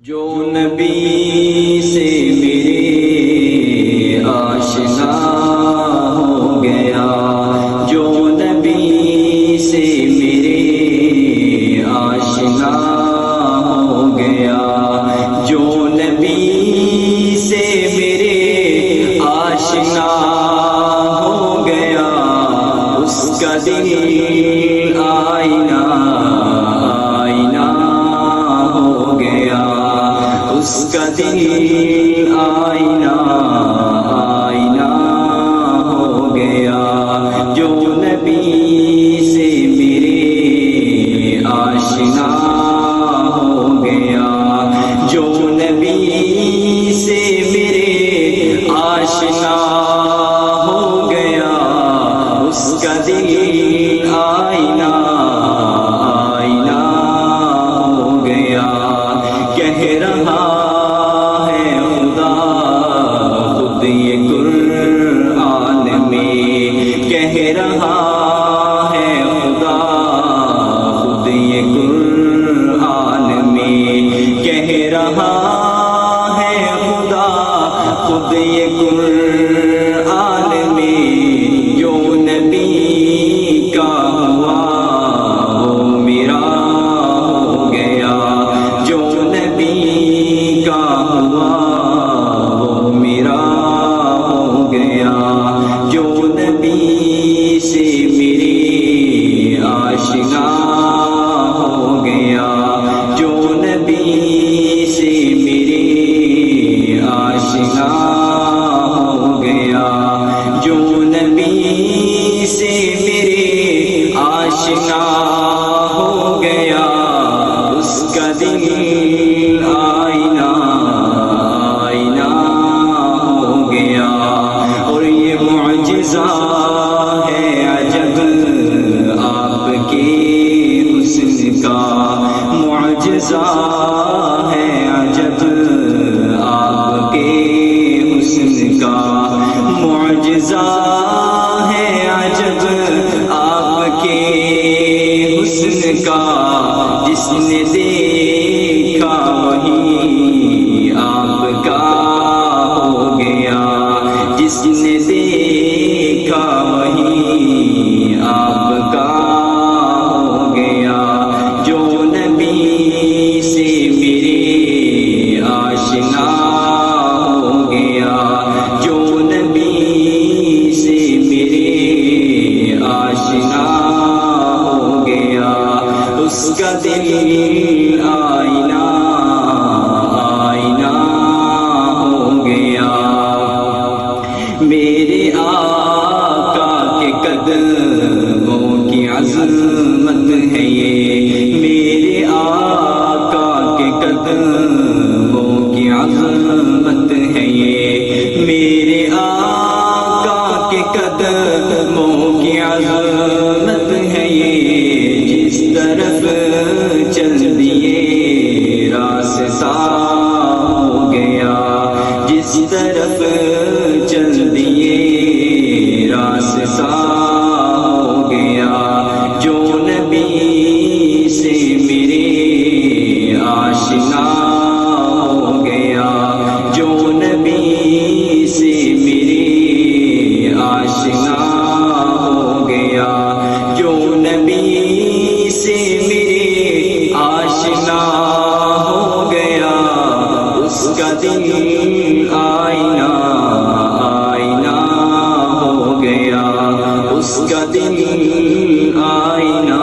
جو نبی سے میرے آشنا ہو گیا، جو نبی سے میرے آشنا ہو گیا، جو نبی سے میرے آشنا ہو گیا، اس کا دل آئینہ ہو گیا، اس کا دل آئینہ ہو گیا، جو نبی سے میرے آشنا ہو گیا، جو نبی سے میرے آشنا ہو گیا، اس کا دل آئینہ ہو گیا، کہہ رہا ہے خدا خود یہ قرآن میں، کہہ رہا ہے خدا خود یہ قرآن میں، کہہ رہا ہے خدا خود یہ قرآن میں، جو نبی کا ہوا وہ میرا ہو گیا، جو نبی کا ہوا وہ میرا ہو گیا، جو نبی سے میرے آشنا ہو گیا، جو نبی سے میرے آشنا ہو گیا، جو نبی سے میرے آشنا ہو گیا، اس کا دل آئینہ ہو گیا، اور یہ معجزہ ہے عجب آپ کے حسن کا، معجزہ ہے عجب آپ کے حسن کا، معجزہ ہے عجب آپ کے حسن کا، جس نے دیکھا وہی آپ کا ہو گیا، جس نے دیکھا وہی آپ کا ہو گیا، جو نبی سے میرے آشنا ہو گیا، جو نبی سے میرے آشنا ہو گیا، اس کا دل آئینہ ہو گیا، میرے آقا کے قدموں کی عظمت ہے یہ، میرے آقا کے قدموں کی عظمت ہے یہ، میرے آقا کے قدموں کی عظمت ہے یہ، جس طرف چل دیے راستہ ہو گیا، جس طرف چل دیے راستہ ہو گیا، جو نبی سے میرے آشنا ہو گیا، جو نبی سے میرے آشنا ہو گیا، جو نبی سے میرے آشنا ہو گیا، اس کا دل آئینہ ہو گیا، اس کا دل آئینہ